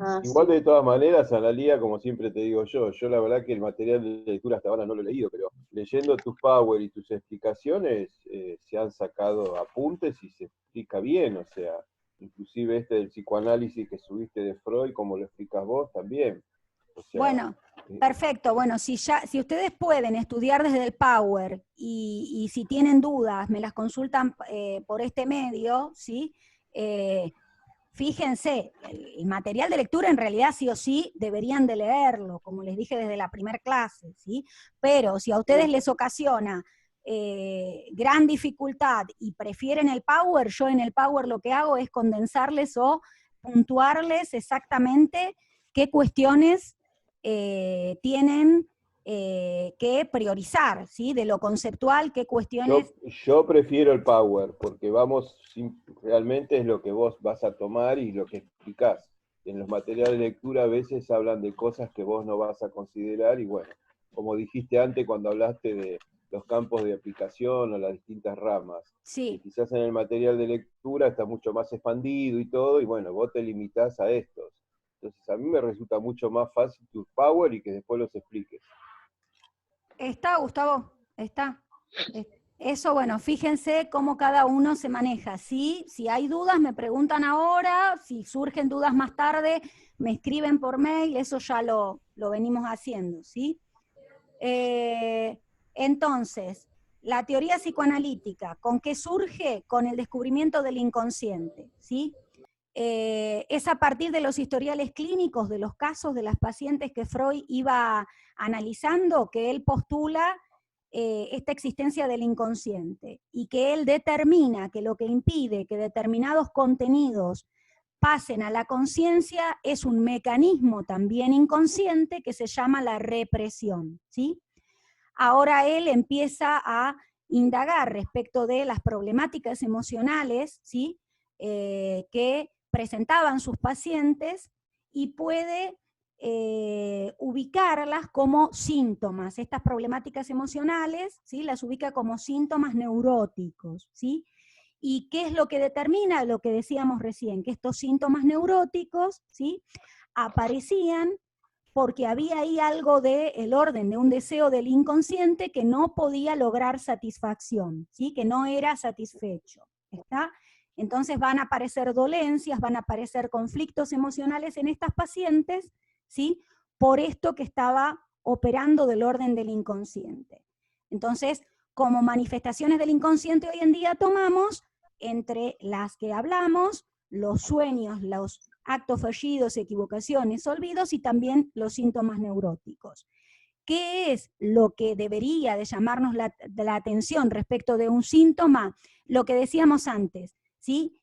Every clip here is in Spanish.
Ah, Igual sí. de todas maneras, Analía, como siempre te digo yo la verdad que el material de lectura hasta ahora no lo he leído, pero leyendo tus power y tus explicaciones, se han sacado apuntes y se explica bien, o sea, inclusive este del psicoanálisis que subiste de Freud, como lo explicas vos también. O sea, Bueno, perfecto. Bueno, si ustedes pueden estudiar desde el Power y si tienen dudas, me las consultan por este medio, ¿sí? Fíjense, el material de lectura en realidad sí o sí deberían de leerlo, como les dije desde la primera clase, ¿sí? Pero si a ustedes les ocasiona gran dificultad y prefieren el Power, yo en el Power lo que hago es condensarles o puntuarles exactamente qué cuestiones tienen que priorizar, ¿sí? De lo conceptual, qué cuestiones... yo prefiero el power, porque realmente es lo que vos vas a tomar y lo que explicás. En los materiales de lectura a veces hablan de cosas que vos no vas a considerar y bueno, como dijiste antes cuando hablaste de los campos de aplicación o las distintas ramas, que Sí, quizás en el material de lectura está mucho más expandido y todo, y bueno, vos te limitás a estos. Entonces a mí me resulta mucho más fácil tu power y que después los expliques. está, Gustavo, está. Eso, bueno, fíjense cómo cada uno se maneja. ¿Sí? Si hay dudas, me preguntan ahora, si surgen dudas más tarde, me escriben por mail, eso ya lo venimos haciendo, ¿sí? Entonces, la teoría psicoanalítica, ¿con qué surge? Con el descubrimiento del inconsciente, ¿sí? Es a partir de los historiales clínicos de los casos de las pacientes que Freud iba analizando que él postula esta existencia del inconsciente y que él determina que lo que impide que determinados contenidos pasen a la conciencia es un mecanismo también inconsciente que se llama la represión, ¿sí? Ahora él empieza a indagar respecto de las problemáticas emocionales, ¿sí? Que presentaban sus pacientes y puede ubicarlas como síntomas. Estas problemáticas emocionales, ¿sí? Las ubica como síntomas neuróticos, ¿sí? ¿Y qué es lo que determina? Lo que decíamos recién, que estos síntomas neuróticos, ¿sí? Aparecían porque había ahí algo del orden de un deseo del inconsciente que no podía lograr satisfacción, ¿sí? Que no era satisfecho. ¿Está? Entonces van a aparecer dolencias, van a aparecer conflictos emocionales en estas pacientes, ¿sí? Por esto que estaba operando del orden del inconsciente. Entonces, como manifestaciones del inconsciente hoy en día tomamos, entre las que hablamos, los sueños, los actos fallidos, equivocaciones, olvidos y también los síntomas neuróticos. ¿Qué es lo que debería de llamarnos la atención respecto de un síntoma? Lo que decíamos antes, ¿sí?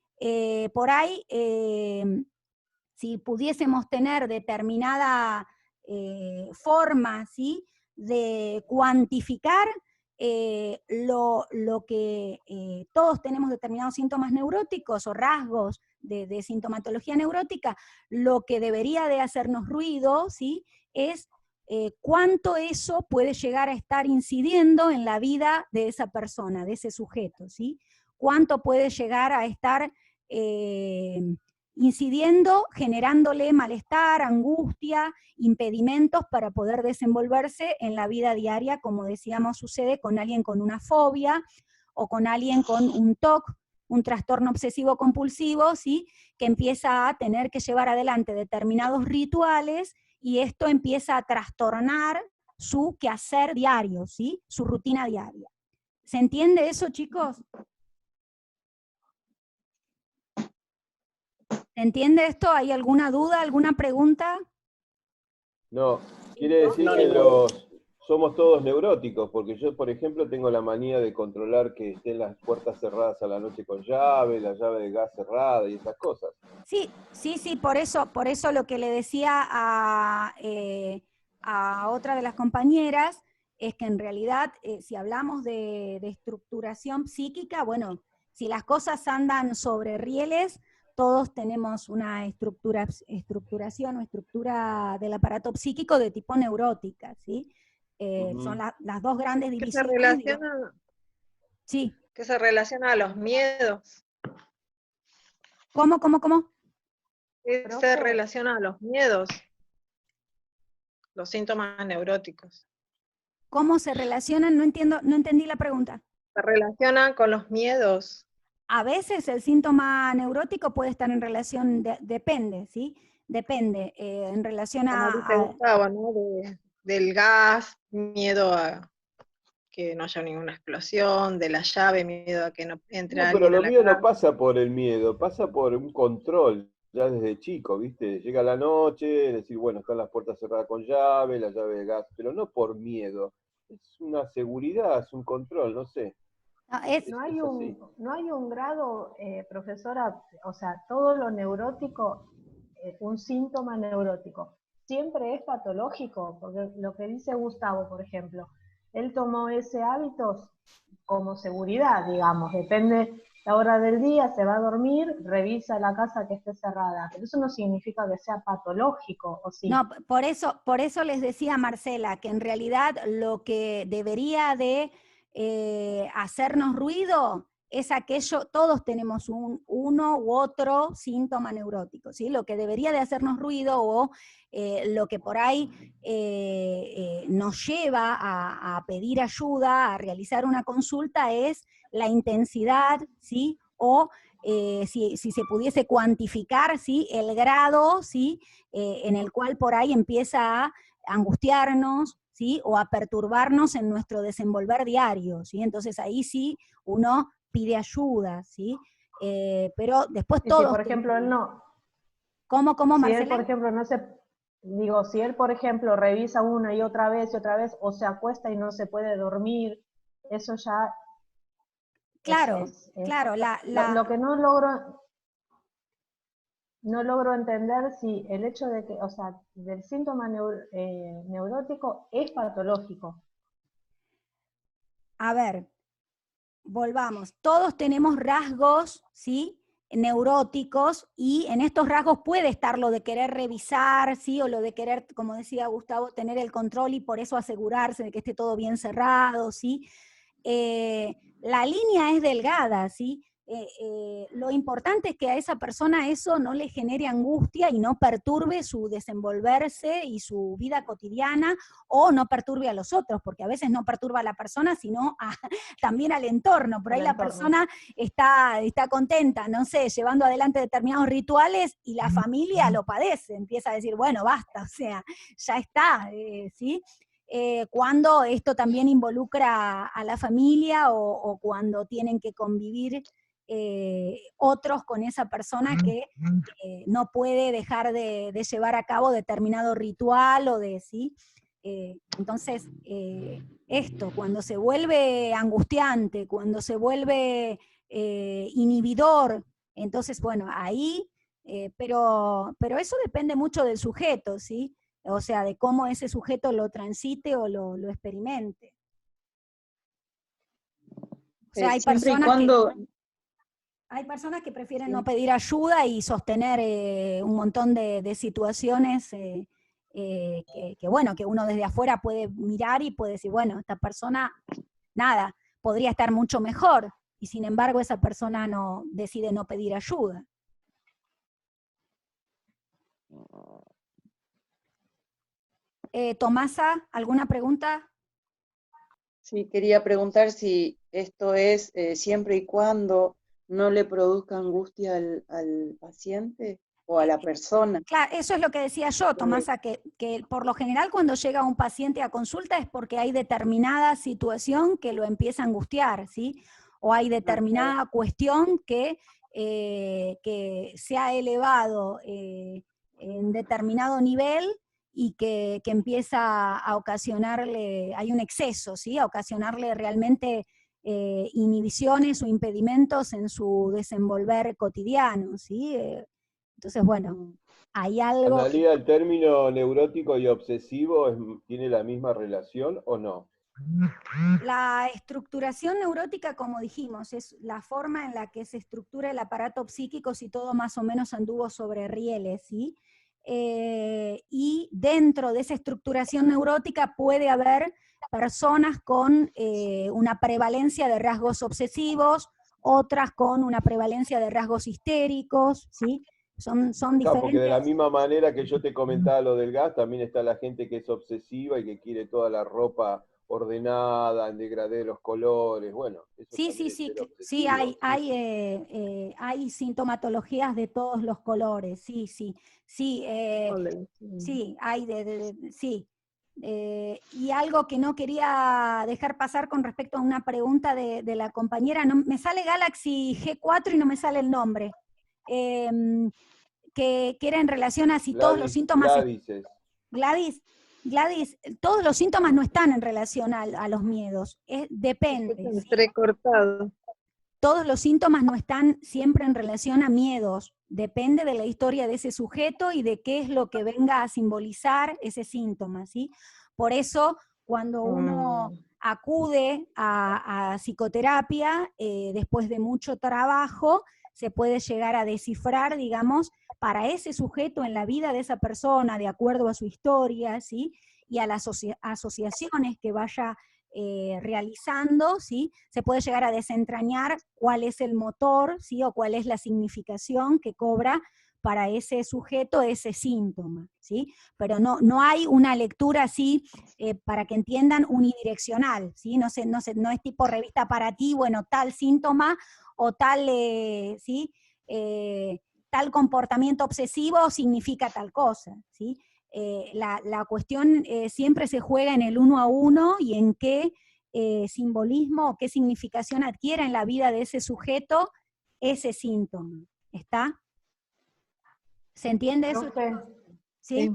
Por ahí, si pudiésemos tener determinada forma, ¿sí? De cuantificar lo que todos tenemos determinados síntomas neuróticos o rasgos de sintomatología neurótica, lo que debería de hacernos ruido, ¿sí? Es cuánto eso puede llegar a estar incidiendo en la vida de esa persona, de ese sujeto, ¿sí? Cuánto puede llegar a estar incidiendo, generándole malestar, angustia, impedimentos para poder desenvolverse en la vida diaria, como decíamos, sucede con alguien con una fobia o con alguien con un TOC, un trastorno obsesivo compulsivo, ¿sí? Que empieza a tener que llevar adelante determinados rituales y esto empieza a trastornar su quehacer diario, ¿sí? Su rutina diaria. ¿Se entiende eso, chicos? ¿Se entiende esto? ¿Hay alguna duda, alguna pregunta? No, quiere decir No, que ninguno. somos todos neuróticos, porque yo, por ejemplo, tengo la manía de controlar que estén las puertas cerradas a la noche con llave, la llave de gas cerrada y esas cosas. Sí, sí, sí, por eso lo que le decía a otra de las compañeras es que en realidad, si hablamos de estructuración psíquica, bueno, si las cosas andan sobre rieles, todos tenemos una estructuración o estructura del aparato psíquico de tipo neurótica, ¿sí? Son las dos grandes Que se divisiones, digo, relaciona, sí. que se relaciona a los miedos. ¿Cómo? Se relaciona a los miedos, los síntomas neuróticos. ¿Cómo se relacionan? No entiendo, no entendí la pregunta. Se relaciona con los miedos. A veces el síntoma neurótico puede estar en relación, depende, ¿sí? Depende, en relación Como dice Gustavo, ¿no? Del gas, miedo a que no haya ninguna explosión, de la llave, miedo a que no entre No, alguien pero a lo la mío no casa. pasa por el miedo, pasa por un control, ya desde chico, ¿viste? Llega la noche, decir, bueno, están las puertas cerradas con llave, la llave de gas, pero no por miedo, es una seguridad, es un control, no sé. No, No hay un grado, profesora, o sea, todo lo neurótico, un síntoma neurótico, siempre es patológico, porque lo que dice Gustavo, por ejemplo, él tomó ese hábito como seguridad, digamos, depende la hora del día, se va a dormir, revisa la casa que esté cerrada, pero eso no significa que sea patológico, ¿o sí? No, por eso les decía a Marcela que en realidad lo que debería de hacernos ruido es aquello, todos tenemos uno u otro síntoma neurótico, ¿sí? Lo que debería de hacernos ruido o lo que por ahí nos lleva a pedir ayuda, a realizar una consulta es la intensidad, ¿sí? O si se pudiese cuantificar, ¿sí? El grado, ¿sí? En el cual por ahí empieza a angustiarnos, ¿sí? O a perturbarnos en nuestro desenvolver diario, ¿sí? Entonces ahí sí uno pide ayuda, ¿sí? Pero después Y todos... si, por ejemplo, él no... ¿Cómo, si Marcela? él, por ejemplo, no se... Digo, si él, por ejemplo, revisa una y otra vez, o se acuesta y no se puede dormir, eso ya... Claro, claro. Lo que no logro entender si el hecho de que, o sea, del síntoma neurótico es patológico. A ver, volvamos. Todos tenemos rasgos, ¿sí? Neuróticos, y en estos rasgos puede estar lo de querer revisar, ¿sí? O lo de querer, como decía Gustavo, tener el control y por eso asegurarse de que esté todo bien cerrado, ¿sí? La línea es delgada, ¿sí? Lo importante es que a esa persona eso no le genere angustia y no perturbe su desenvolverse y su vida cotidiana, o no perturbe a los otros, porque a veces no perturba a la persona, sino también al entorno. Por ahí la persona está contenta, no sé, llevando adelante determinados rituales y la familia lo padece, empieza a decir, bueno, basta, o sea, ya está, ¿sí? Cuando esto también involucra a la familia o cuando tienen que convivir otros con esa persona que no puede dejar de llevar a cabo determinado ritual o de, ¿sí? Entonces, esto, cuando se vuelve angustiante, cuando se vuelve inhibidor, entonces, bueno, ahí, pero eso depende mucho del sujeto, ¿sí? O sea, de cómo ese sujeto lo transite o lo experimente. O sea, hay personas que prefieren no pedir ayuda y sostener un montón de situaciones que, bueno, que uno desde afuera puede mirar y puede decir, bueno, esta persona, nada, podría estar mucho mejor, y sin embargo esa persona decide no pedir ayuda. Tomasa, ¿alguna pregunta? Sí, quería preguntar si esto es siempre y cuando no le produzca angustia al paciente o a la persona. Claro, eso es lo que decía yo, Tomasa, que por lo general cuando llega un paciente a consulta es porque hay determinada situación que lo empieza a angustiar, ¿sí? O hay determinada cuestión que se ha elevado en determinado nivel y que empieza a ocasionarle, hay un exceso, ¿sí? A ocasionarle realmente inhibiciones o impedimentos en su desenvolver cotidiano, ¿sí? Entonces, bueno, hay algo... Analía, ¿el término neurótico y obsesivo tiene la misma relación o no? La estructuración neurótica, como dijimos, es la forma en la que se estructura el aparato psíquico si todo más o menos anduvo sobre rieles, ¿sí? Y dentro de esa estructuración neurótica puede haber personas con una prevalencia de rasgos obsesivos, otras con una prevalencia de rasgos histéricos, ¿sí? Son Claro, diferentes. porque de la misma manera que yo te comentaba lo del gas, también está la gente que es obsesiva y que quiere toda la ropa ordenada, en degradé de los colores, bueno, eso Sí, también sí, es sí, ser sí, obsesivo. hay sintomatologías de todos los colores, sí, sí, sí, sí, hay sí. Y algo que no quería dejar pasar con respecto a una pregunta de la compañera, no, me sale Galaxy G4 y no me sale el nombre, que era en relación a si todos los síntomas... Gladys, todos los síntomas no están en relación a los miedos, depende. ¿Sí? Entrecortado. Todos los síntomas no están siempre en relación a miedos, depende de la historia de ese sujeto y de qué es lo que venga a simbolizar ese síntoma, ¿sí? Por eso, cuando uno acude a psicoterapia, después de mucho trabajo, se puede llegar a descifrar, digamos, para ese sujeto en la vida de esa persona, de acuerdo a su historia, ¿sí? Y a las asociaciones que vaya realizando, ¿sí? Se puede llegar a desentrañar cuál es el motor, ¿sí? O cuál es la significación que cobra para ese sujeto ese síntoma, ¿sí? Pero no hay una lectura así, para que entiendan, unidireccional, ¿sí? No es tipo revista para ti, bueno, tal síntoma o tal, ¿sí? Tal comportamiento obsesivo significa tal cosa, ¿sí? La cuestión siempre se juega en el 1 a 1 y en qué simbolismo o qué significación adquiere en la vida de ese sujeto ese síntoma. ¿Está? ¿Se entiende eso? Profe, ¿Sí?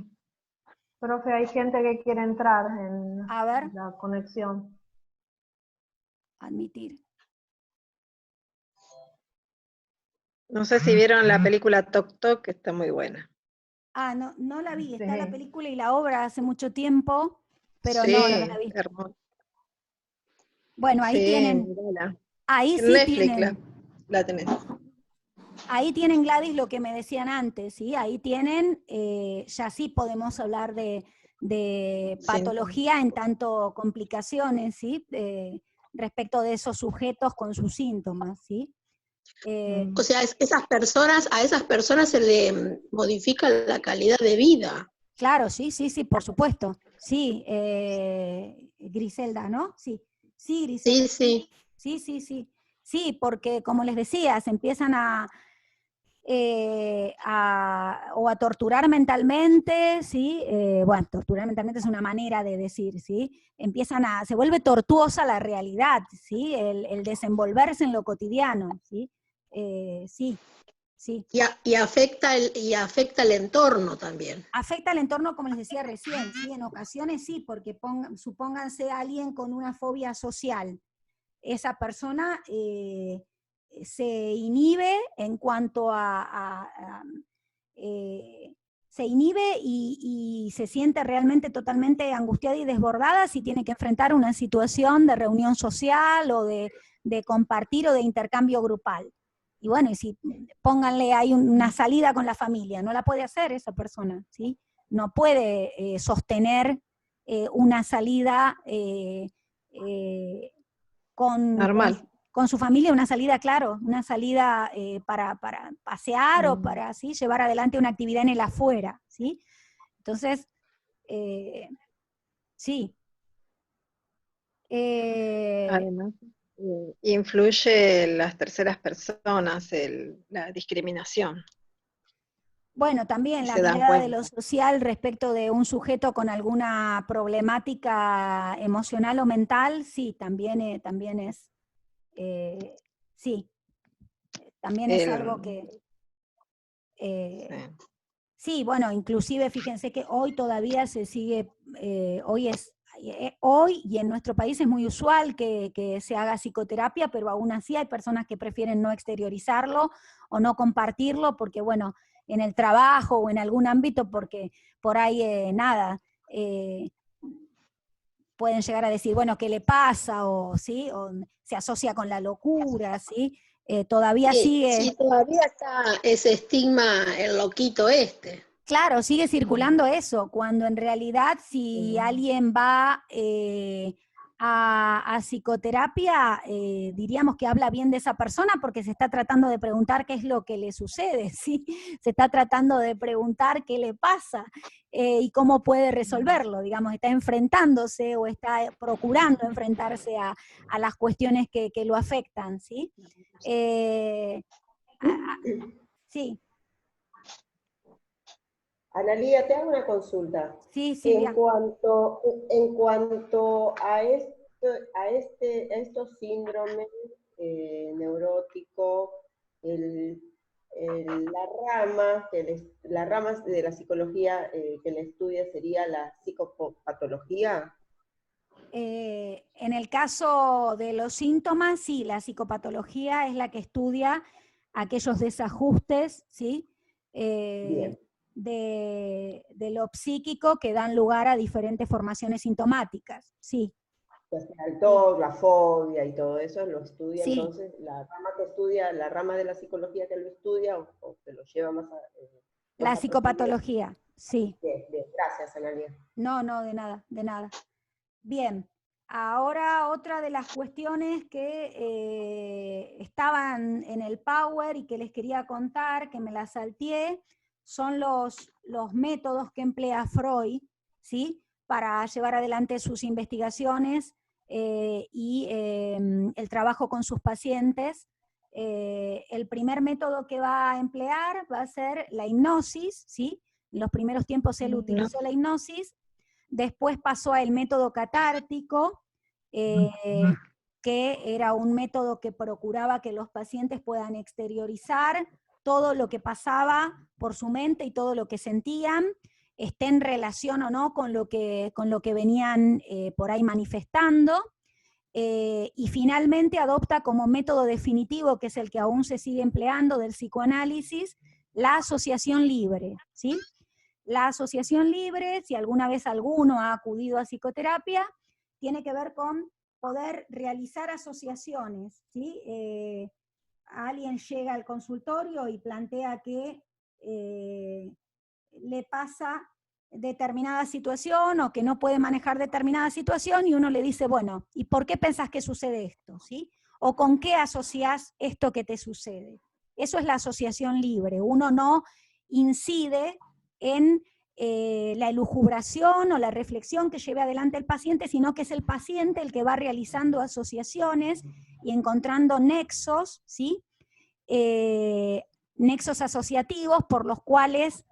profe, hay gente que quiere entrar en A ver. la conexión. Admitir. No sé si vieron la película Tok Tok, que está muy buena. Ah, no la vi, está Sí. la película y la obra hace mucho tiempo, pero Sí, no la vi. hermoso. Bueno, ahí Sí, tienen, mírala. ahí En sí Netflix tienen, la tenés. ahí tienen, Gladys, lo que me decían antes, ¿sí? Ahí tienen, ya sí podemos hablar de patología en tanto complicaciones, ¿sí? Respecto de esos sujetos con sus síntomas, ¿sí? O sea, a esas personas se le modifica la calidad de vida. Claro, sí, por supuesto. Sí, Griselda, ¿no? Sí, Griselda. Sí. Sí, porque como les decía, se empiezan o a torturar mentalmente, ¿sí? Bueno, torturar mentalmente es una manera de decir, ¿sí? Se vuelve tortuosa la realidad, ¿sí? El desenvolverse en lo cotidiano, ¿sí? Sí. Y afecta el entorno también. Afecta al entorno, como les decía recién, ¿sí? En ocasiones sí, porque supónganse alguien con una fobia social. Esa persona se inhibe en cuanto se inhibe y se siente realmente totalmente angustiada y desbordada si tiene que enfrentar una situación de reunión social o de compartir o de intercambio grupal. Y bueno, y si pónganle ahí una salida con la familia, no la puede hacer esa persona, ¿sí? No puede sostener una salida con su familia, una salida, claro, una salida para pasear o para ¿sí? llevar adelante una actividad en el afuera, ¿sí? Entonces, sí. Además, influye las terceras personas, la discriminación. Bueno, también la Se dan mirada de cuenta. lo social respecto de un sujeto con alguna problemática emocional o mental, sí, también es, sí, también es algo que... sí, bueno, inclusive fíjense que hoy todavía se sigue, hoy y en nuestro país es muy usual que se haga psicoterapia, pero aún así hay personas que prefieren no exteriorizarlo o no compartirlo porque, bueno, en el trabajo o en algún ámbito, porque por ahí pueden llegar a decir, bueno, ¿qué le pasa? ¿sí? O se asocia con la locura, ¿sí? Todavía sigue... Sí, todavía está ese estigma, el loquito este. Claro, sigue circulando eso, cuando en realidad si alguien va a psicoterapia, diríamos que habla bien de esa persona porque se está tratando de preguntar qué es lo que le sucede, ¿sí? Se está tratando de preguntar qué le pasa y cómo puede resolverlo, digamos, está enfrentándose o está procurando enfrentarse a las cuestiones que lo afectan, ¿sí? Sí. Analía, te hago una consulta. Sí, Silvia. En cuanto a estos síndromes neuróticos, la rama de la psicología que le estudia sería la psicopatología. En el caso de los síntomas, sí, la psicopatología es la que estudia aquellos desajustes, ¿sí? De lo psíquico que dan lugar a diferentes formaciones sintomáticas, sí. O sea, el TOC, la fobia y todo eso lo estudia, sí. Entonces la rama que estudia, la rama de la psicología que lo estudia o que lo lleva más a... La psicopatología, sí. Bien, gracias, Analia. No, de nada, de nada. Bien, ahora otra de las cuestiones que estaban en el Power y que les quería contar, que me las salteé, son los métodos que emplea Freud, ¿sí? Para llevar adelante sus investigaciones y el trabajo con sus pacientes. El primer método que va a emplear va a ser la hipnosis, ¿sí? En los primeros tiempos él utilizó la hipnosis. Después pasó al método catártico, que era un método que procuraba que los pacientes puedan exteriorizar todo lo que pasaba por su mente y todo lo que sentían, esté en relación o no con lo que venían por ahí manifestando. Y finalmente adopta como método definitivo, que es el que aún se sigue empleando del psicoanálisis, la asociación libre, ¿sí? La asociación libre, si alguna vez alguno ha acudido a psicoterapia, tiene que ver con poder realizar asociaciones, ¿sí? Alguien llega al consultorio y plantea que le pasa determinada situación o que no puede manejar determinada situación y uno le dice, bueno, ¿y por qué pensás que sucede esto? ¿Sí? ¿O con qué asociás esto que te sucede? Eso es la asociación libre. Uno no incide en la elucubración o la reflexión que lleve adelante el paciente, sino que es el paciente el que va realizando asociaciones y encontrando nexos, ¿sí? Nexos asociativos por los cuales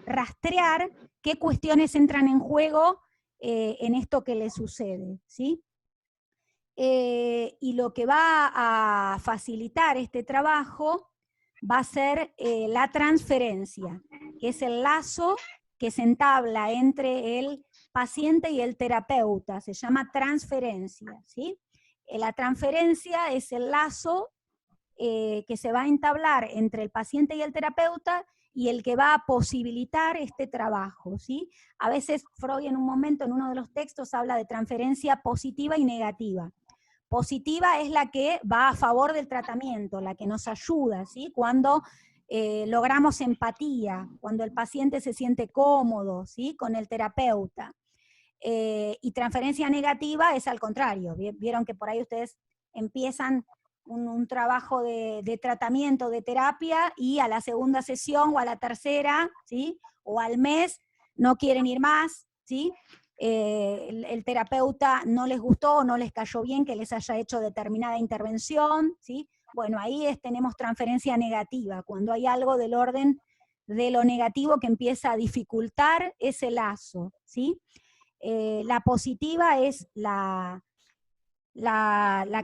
rastrear qué cuestiones entran en juego en esto que le sucede, ¿sí? Y lo que va a facilitar este trabajo va a ser la transferencia, que es el lazo que se entabla entre el paciente y el terapeuta, se llama transferencia, ¿sí? La transferencia es el lazo que se va a entablar entre el paciente y el terapeuta y el que va a posibilitar este trabajo, ¿sí? A veces Freud en un momento, en uno de los textos, habla de transferencia positiva y negativa. Positiva es la que va a favor del tratamiento, la que nos ayuda, ¿sí? Cuando logramos empatía, cuando el paciente se siente cómodo, ¿sí? Con el terapeuta. Y transferencia negativa es al contrario. Vieron que por ahí ustedes empiezan un trabajo de tratamiento, de terapia, y a la segunda sesión o a la tercera, ¿sí? O al mes, no quieren ir más, ¿sí? El terapeuta no les gustó o no les cayó bien que les haya hecho determinada intervención, ¿sí? Bueno, ahí tenemos transferencia negativa, cuando hay algo del orden de lo negativo que empieza a dificultar ese lazo, ¿sí? La positiva es la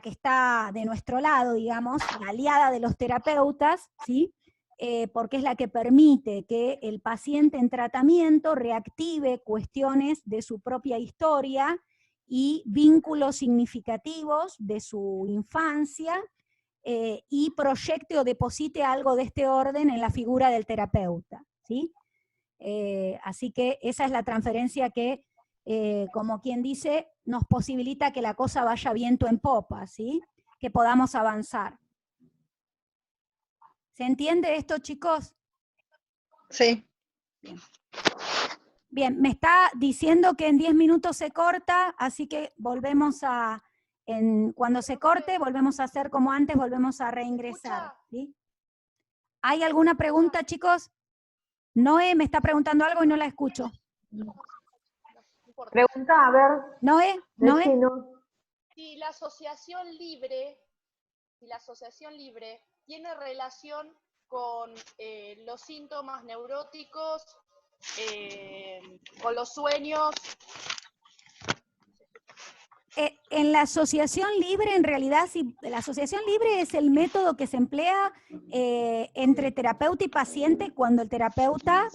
que está de nuestro lado, digamos, la aliada de los terapeutas, ¿sí? Porque es la que permite que el paciente en tratamiento reactive cuestiones de su propia historia y vínculos significativos de su infancia y proyecte o deposite algo de este orden en la figura del terapeuta, ¿sí? Así que esa es la transferencia que, como quien dice, nos posibilita que la cosa vaya viento en popa, ¿sí? Que podamos avanzar. ¿Se entiende esto, chicos? Sí. Bien. Bien, me está diciendo que en 10 minutos se corta, así que volvemos a, cuando se corte, volvemos a hacer como antes, volvemos a reingresar. ¿Sí? ¿Hay alguna pregunta, chicos? Noé me está preguntando algo y no la escucho. Pregunta, a ver. Noé, Si la asociación libre, tiene relación con los síntomas neuróticos, con los sueños. En la asociación libre, en realidad, la asociación libre es el método que se emplea entre terapeuta y paciente cuando el terapeuta...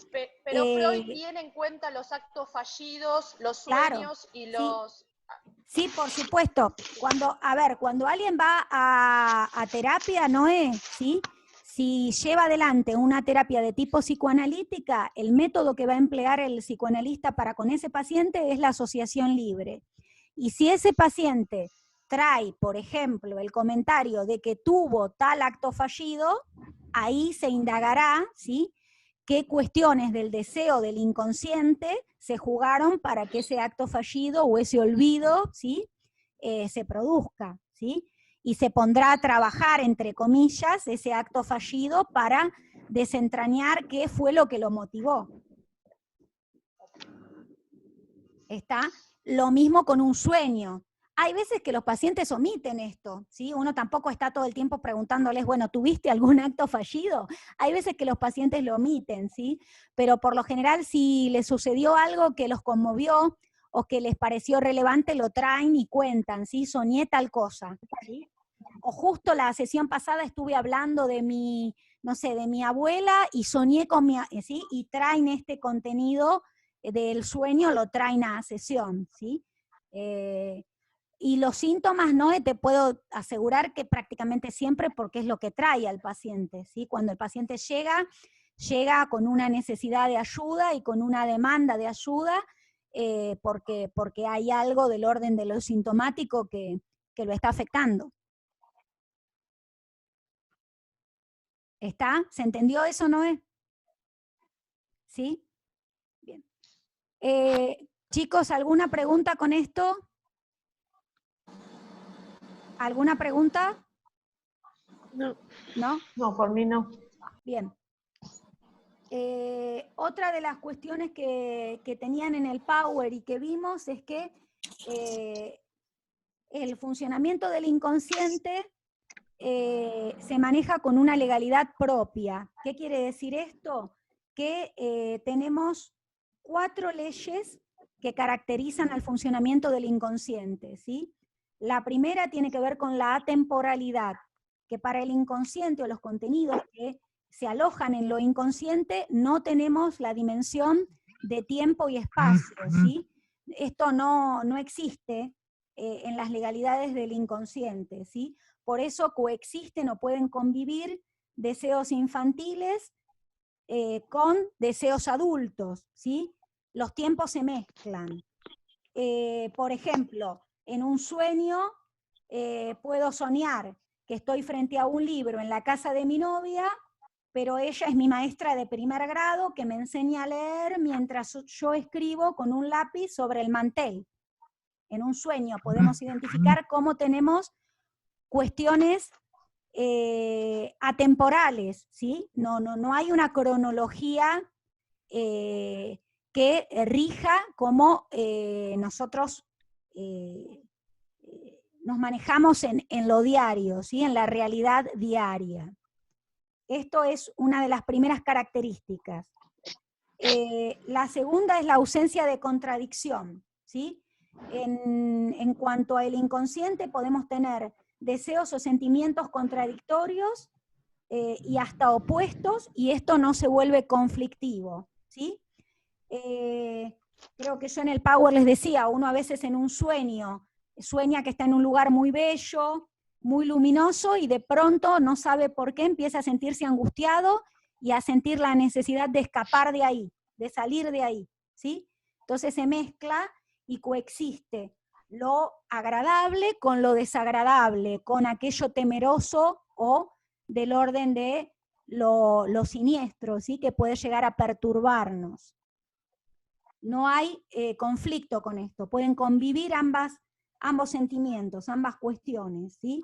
Pero Freud tiene en cuenta los actos fallidos, los sueños, claro, y los... Sí, por supuesto. Cuando alguien va a terapia, Noé, ¿sí? Si lleva adelante una terapia de tipo psicoanalítica, el método que va a emplear el psicoanalista para con ese paciente es la asociación libre. Y si ese paciente trae, por ejemplo, el comentario de que tuvo tal acto fallido, ahí se indagará, ¿sí?, qué cuestiones del deseo del inconsciente se jugaron para que ese acto fallido o ese olvido, ¿sí?, se produzca, ¿sí? Y se pondrá a trabajar, entre comillas, ese acto fallido para desentrañar qué fue lo que lo motivó. ¿Está? Lo mismo con un sueño. Hay veces que los pacientes omiten esto, ¿sí? Uno tampoco está todo el tiempo preguntándoles, bueno, ¿tuviste algún acto fallido? Hay veces que los pacientes lo omiten, ¿sí? Pero por lo general, si les sucedió algo que los conmovió o que les pareció relevante, lo traen y cuentan, ¿sí? Soñé tal cosa, ¿sí? O justo la sesión pasada estuve hablando de mi, no sé, de mi abuela y soñé con mi, ¿sí? Y traen este contenido del sueño, lo traen a sesión, ¿sí? Y los síntomas, ¿no? Te puedo asegurar que prácticamente siempre, porque es lo que trae al paciente, ¿sí? Cuando el paciente llega con una necesidad de ayuda y con una demanda de ayuda, porque hay algo del orden de lo sintomático que lo está afectando. ¿Está? ¿Se entendió eso, Noé? ¿Sí? Bien. Chicos, ¿alguna pregunta con esto? ¿Alguna pregunta? No. ¿No? No, por mí no. Bien. Otra de las cuestiones que tenían en el Power y que vimos es que el funcionamiento del inconsciente se maneja con una legalidad propia. ¿Qué quiere decir esto? Que tenemos 4 leyes que caracterizan al funcionamiento del inconsciente, ¿sí? La primera tiene que ver con la atemporalidad, que para el inconsciente o los contenidos que se alojan en lo inconsciente no tenemos la dimensión de tiempo y espacio, ¿sí? Esto no existe en las legalidades del inconsciente, ¿sí? Por eso coexisten o pueden convivir deseos infantiles con deseos adultos, ¿sí? Los tiempos se mezclan. Por ejemplo, en un sueño puedo soñar que estoy frente a un libro en la casa de mi novia, pero ella es mi maestra de primer grado que me enseña a leer mientras yo escribo con un lápiz sobre el mantel. En un sueño podemos identificar cómo tenemos cuestiones atemporales, ¿sí? No hay una cronología que rija cómo nosotros nos manejamos en lo diario, ¿sí? En la realidad diaria. Esto es una de las primeras características. La segunda es la ausencia de contradicción, ¿sí? En cuanto al inconsciente podemos tener deseos o sentimientos contradictorios y hasta opuestos, y esto no se vuelve conflictivo, ¿sí? Creo que yo en el Power les decía, uno a veces en un sueño sueña que está en un lugar muy bello, muy luminoso, y de pronto no sabe por qué empieza a sentirse angustiado y a sentir la necesidad de escapar de ahí, de salir de ahí, ¿sí? Entonces se mezcla y coexiste lo agradable con lo desagradable, con aquello temeroso o del orden de lo siniestro, ¿sí? Que puede llegar a perturbarnos. No hay conflicto con esto, pueden convivir ambos sentimientos, ambas cuestiones, ¿sí?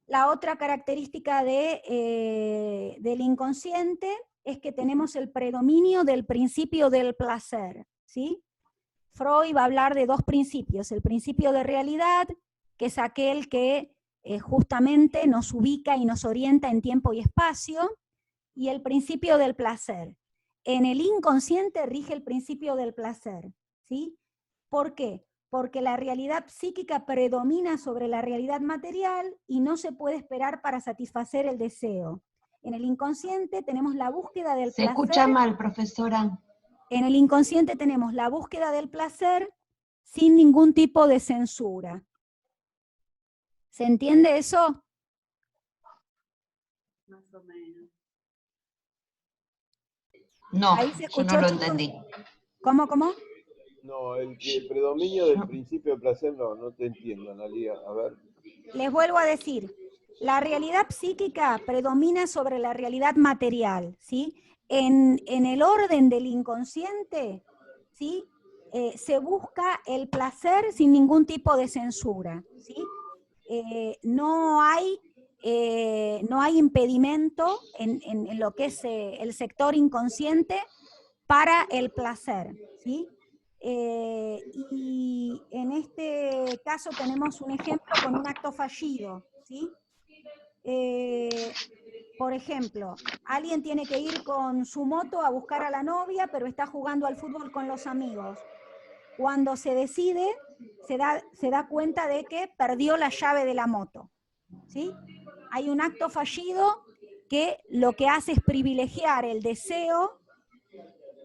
La otra característica del inconsciente es que tenemos el predominio del principio del placer, ¿sí? Freud va a hablar de dos principios, el principio de realidad, que es aquel que justamente nos ubica y nos orienta en tiempo y espacio, y el principio del placer. En el inconsciente rige el principio del placer, ¿sí? ¿Por qué? Porque la realidad psíquica predomina sobre la realidad material y no se puede esperar para satisfacer el deseo. En el inconsciente tenemos la búsqueda del placer. Se escucha mal, profesora. En el inconsciente tenemos la búsqueda del placer sin ningún tipo de censura. ¿Se entiende eso? Más o menos. No, yo no lo entendí. ¿Cómo? No, el predominio del principio de placer no te entiendo, Analía. A ver. Les vuelvo a decir, la realidad psíquica predomina sobre la realidad material, ¿sí? En el orden del inconsciente, ¿sí? Se busca el placer sin ningún tipo de censura, ¿sí? No hay impedimento en lo que es el sector inconsciente para el placer, ¿sí? Y en este caso tenemos un ejemplo con un acto fallido, ¿sí? Por ejemplo, alguien tiene que ir con su moto a buscar a la novia, pero está jugando al fútbol con los amigos. Cuando se decide, se da cuenta de que perdió la llave de la moto, ¿sí? Hay un acto fallido que lo que hace es privilegiar el deseo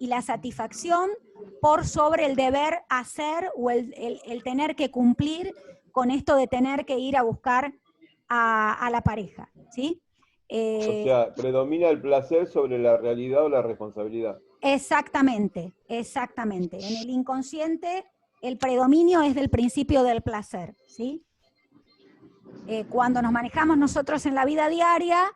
y la satisfacción por sobre el deber hacer o el tener que cumplir con esto de tener que ir a buscar a la pareja, ¿sí? O sea, predomina el placer sobre la realidad o la responsabilidad. Exactamente. En el inconsciente el predominio es del principio del placer, ¿sí? Cuando nos manejamos nosotros en la vida diaria,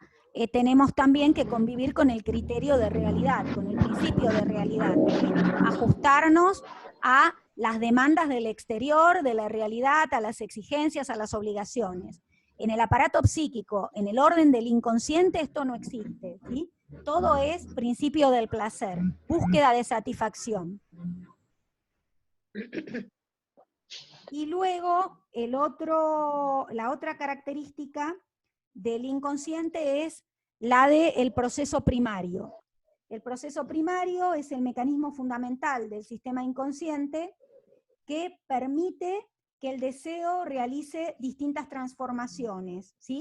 tenemos también que convivir con el criterio de realidad, con el principio de realidad, ¿sí? Ajustarnos a las demandas del exterior, de la realidad, a las exigencias, a las obligaciones. En el aparato psíquico, en el orden del inconsciente, esto no existe, ¿sí? Todo es principio del placer, búsqueda de satisfacción. Y luego, la otra característica del inconsciente es la del proceso primario. El proceso primario es el mecanismo fundamental del sistema inconsciente que permite que el deseo realice distintas transformaciones, ¿sí?